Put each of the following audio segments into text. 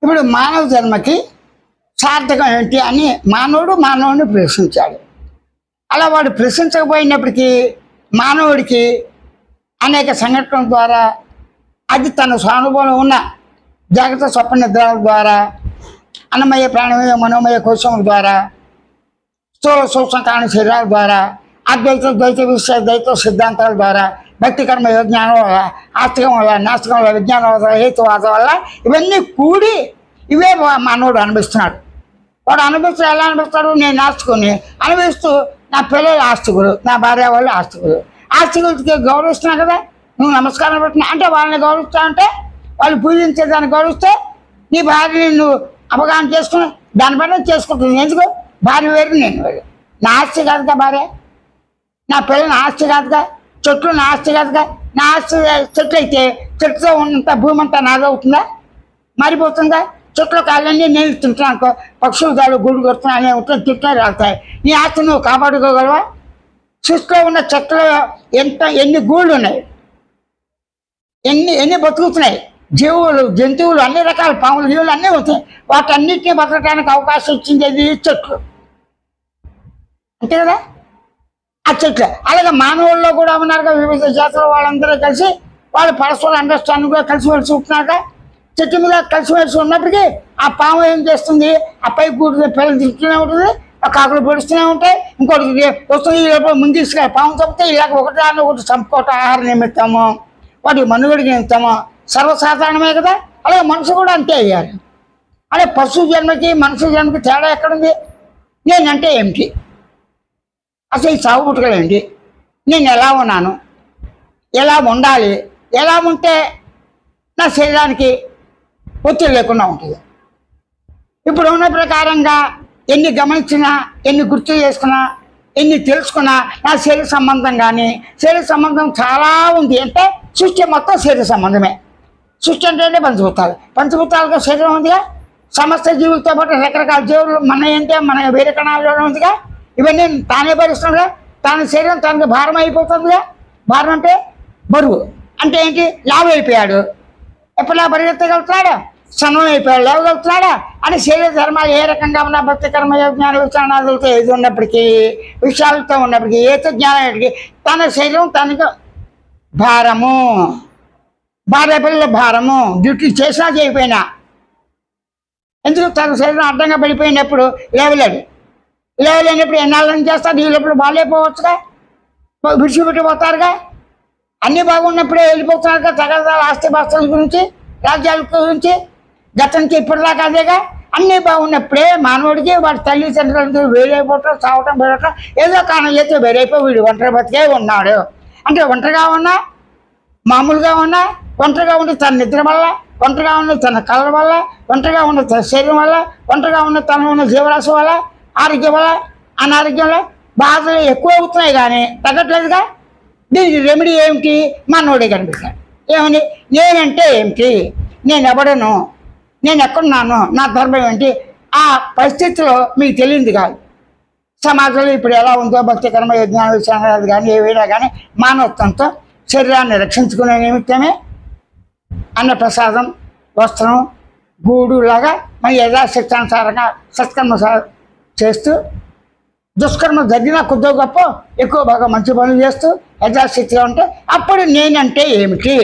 ఇప్పుడు మానవ జన్మకి సార్థకం ఏంటి అని మానవుడిని ప్రశ్నించాడు. అలా వాడు ప్రశ్నించకపోయినప్పటికీ మానవుడికి అనేక సంఘటనల ద్వారా అది తన స్వానుభవంలో ఉన్న జాగ్రత్త స్వప్న నిద్రల ద్వారా అన్నమయ ప్రాణమయ మనోమయ కోశముల ద్వారా స్థూల సూక్ష్మ కారణ శరీరాల ద్వారా అద్వైత ద్వైత విషయ ద్వైత సిద్ధాంతాల ద్వారా భక్తి కర్మ యోజ్ఞానం వల్ల ఆస్తికం వల్ల నాస్తికం వల్ల విజ్ఞానం వల్ల హేతువాదం వల్ల ఇవన్నీ కూడి ఇవే మానవుడు అనుభవిస్తున్నాడు. వాడు అనుభవిస్తూ ఎలా అనుభవిస్తాడు? నేను ఆస్తికుని అనుభవిస్తూ నా పిల్లలు ఆస్తికులు, నా భార్య వాళ్ళు ఆస్తికులు. ఆస్తికులకి గౌరవిస్తున్నావు కదా, నువ్వు నమస్కారం పెట్టినా అంటే వాళ్ళని గౌరవిస్తా అంటే వాళ్ళు పూజించేదాన్ని గౌరవిస్తే నీ భార్యని నువ్వు అపగానం చేసుకుని దానిపైన చేసుకుంటుంది. ఎందుకు? భార్య వేరు నేను వేరు. నా ఆస్తి కాదుగా భార్య, నా పిల్లలు నా ఆస్తి కాదుగా, చెట్లు నా ఆస్తి కాదుగా. నా ఆస్తి చెట్లు అయితే చెట్టుతో ఉన్నంత భూమి అంతా నాదవుతుందా? మారిపోతుందా? చెట్లు కాళ్ళన్నీ నేను తింటున్నాను, పక్షులు దాడు గుడి కొడుతున్నానే ఉంటుంది, తిట్టే రాలుతాయి. నీ ఆస్తి నువ్వు కాపాడుకోగలవా? సృష్టిలో ఉన్న చెట్లు ఎన్ని గూళ్ళు ఉన్నాయి, ఎన్ని బతుకుతున్నాయి, జీవులు జంతువులు అన్ని రకాల పాములు జీవులు అన్నీ అవుతాయి. వాటన్నిటిని బతకడానికి అవకాశం ఇచ్చింది చెట్లు, అంతే కదా. ఆ చెట్లు అలాగే మానవుల్లో కూడా ఉన్నారుగా, వివిధ జాతుల వాళ్ళందరూ కలిసి వాళ్ళు పరస్పర అండర్స్టాండింగ్గా కలిసిమెలిసి ఉంటున్నాక చెట్టు మీద కలిసిమెలిసి ఉన్నప్పటికీ ఆ పాము ఏం చేస్తుంది? ఆ పై కూర్చుని పిల్లలు తింటూనే ఉంటుంది, ఆ కాకులు పొడుస్తూనే ఉంటాయి. ఇంకోటి వస్తుంది ముందు పాము చంపితే ఇలాగ ఒకటి చంపుకోవటం ఆహార నిమిత్తము, వాటి మనుగడికి నిమిత్తము సర్వసాధారణమే కదా. అలాగే మనుషు కూడా అంతే అయ్యారు. అలాగే పశు జన్మకి మనుషు జన్మకి తేడా ఎక్కడుంది? నేనంటే ఏమిటి, అసలు ఈ సాగు పుట్టుకలు ఏంటి, నేను ఎలా ఉన్నాను, ఎలా ఉండాలి, ఎలా ఉంటే నా శరీరానికి ఒత్తిడి లేకుండా ఉంటుంది. ఇప్పుడు ఉన్న ప్రకారంగా ఎన్ని గమనించినా, ఎన్ని గుర్తు చేసుకున్నా, ఎన్ని తెలుసుకున్నా నా శరీర సంబంధం కానీ శరీర సంబంధం చాలా ఉంది. అంటే సృష్టి మొత్తం శరీర సంబంధమే. సృష్టి అంటే పంచభూతాలుగా శరీరం ఉందిగా. సమస్త జీవులతో పాటు రకరకాల జీవులు మన ఏంటంటే మన వేరే కణాల్లోనే ఉందిగా. ఇవన్నీ తానే భరిస్తున్నాడుగా. తన శరీరం తనకు భారం అయిపోతుందిగా. భారం అంటే బరువు అంటే ఏంటి? లావు అయిపోయాడు, ఎప్పుడులా పరిగెత్తగలుగుతున్నాడా? సన్నం అయిపోయాడు, లేవగలుగుతున్నాడా అని శరీర ధర్మాలు ఏ రకంగా ఉన్న భక్తి కర్మ జ్ఞాన విచారణాలతో ఏది ఉన్నప్పటికీ, విషయాలతో ఉన్నప్పటికీ, ఏతో జ్ఞానానికి తన శరీరం తనకు భారము, భార్య పిల్లల భారము, డ్యూటీ చేసినా చేయకపోయినా. ఎందుకు? తన శరీరం అడ్డంగా పడిపోయినప్పుడు లేవలేనప్పుడు ఎన్నాళ్ళని చేస్తారు? వీళ్ళప్పుడు బాగాలేకపోవచ్చుగా, విడిచిపెట్టిపోతారుగా. అన్నీ బాగున్నప్పుడే వెళ్ళిపోతున్నారుగా. తగదాల ఆస్తి పాస్తుల గురించి, రాజ్యాల గురించి, గతం నుంచి ఇప్పటిదాకా అదేగా. అన్నీ బాగున్నప్పుడే మానవుడికి వాడి తల్లిదండ్రులతో వేరైపోవటం, చావటం, పెరగటం ఏదో కారణం చేస్తే వేరైపోయి వీడు ఒంటరి బతికే ఉన్నాడు. అంటే ఒంటరిగా ఉన్నా, మామూలుగా ఉన్నా, ఒంటరిగా ఉండి తన నిద్ర వల్ల, ఒంటరిగా ఉన్న తన కళల వల్ల, ఒంటరిగా ఉన్న తన శరీరం వల్ల, ఒంటరిగా ఉన్న తన ఉన్న జీవరాశి వల్ల, ఆరోగ్యం వల్ల, అనారోగ్యం వల్ల బాధలు ఎక్కువ అవుతున్నాయి కానీ తగ్గట్లేదుగా. దీనికి రెమెడీ ఏమిటి? మానవుడే కనిపిస్తాడు. ఏమని? నేనంటే ఏమిటి, నేను ఎవడను, నేను ఎక్కడున్నాను, నా ధర్మం ఏంటి? ఆ పరిస్థితిలో మీకు తెలియదు కాదు. సమాజంలో ఇప్పుడు ఎలా ఉందో భక్తి కర్మ యజ్ఞాన విషయాలు కానీ ఏవైనా కానీ మానవత్వంతో శరీరాన్ని రక్షించుకునే నిమిత్తమే అన్నప్రసాదం, వస్త్రం, గూడు లాగా మన యథాశక్తానుసారంగా సత్కర్మ చేస్తూ, దుష్కర్మ జరిగినా కొద్దో గొప్ప ఎక్కువ బాగా మంచి పనులు చేస్తూ యథాశక్తిగా ఉంటే అప్పుడు నేనంటే ఏమిటి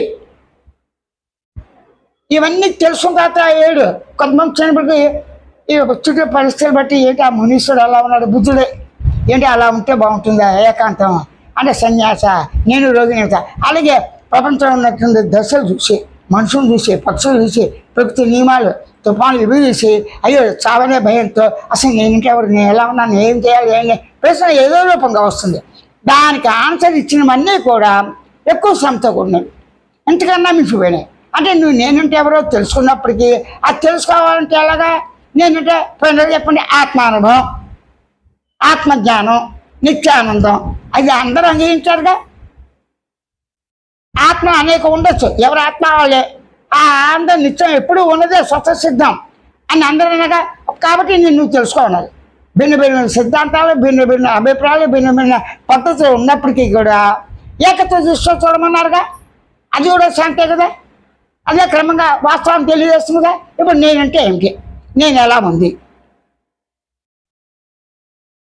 ఇవన్నీ తెలుసుకున్న తర్వాత ఏడు కొంతమంది చిన్నప్పటికీ ఈ చుట్టూ పరిస్థితులు బట్టి ఏంటి ఆ మునీశ్వరుడు అలా ఉన్నాడు, బుద్ధుడే ఏంటి అలా ఉంటే బాగుంటుందా ఏకాంతం అంటే సన్యాస, నేను రోగిని. అలాగే ప్రపంచంలో ఉన్నటువంటి దశలు చూసి, మనుషులు చూసి, పక్షులు చూసి, ప్రకృతి నియమాలు, తుఫాన్లు ఇవి చూసి అయ్యో చావనే భయంతో అసలు నేను ఇంకెవరు, నేను ఎలా ఉన్నాను, ఏం చేయాలి, ఏం ప్రశ్న ఏదో రూపంగా వస్తుంది. దానికి ఆన్సర్ ఇచ్చినవన్నీ కూడా ఎక్కువ శ్రమతో కూడినవి, ఎంతకన్నా మించిపోయినాయి. అంటే నువ్వు నేనంటే ఎవరో తెలుసుకున్నప్పటికీ అది తెలుసుకోవాలంటే ఎలాగా? నేనంటే పోయిన చెప్పండి, ఆత్మానుభవం, ఆత్మజ్ఞానం, నిత్యానందం, అది అందరూ అంగీకరించారుగా. ఆత్మ అనేక ఉండొచ్చు, ఎవరు ఆత్మ వాళ్ళే. ఆ ఆనందం నిత్యం ఎప్పుడూ ఉన్నదే, స్వతసిద్ధం అని అందరూ అనగా. కాబట్టి నువ్వు తెలుసుకోవాలి. భిన్న భిన్న సిద్ధాంతాలు, భిన్న భిన్న అభిప్రాయాలు, భిన్న భిన్న పద్ధతులు ఉన్నప్పటికీ కూడా ఏకత్వ దృష్టిలో చూడమన్నారుగా. అది కూడా శాంతే కదా. అదే క్రమంగా వాస్తవాన్ని తెలియజేస్తుందిగా. ఇప్పుడు నేనంటే ఏమిటి, నేను ఎలా ఉంది,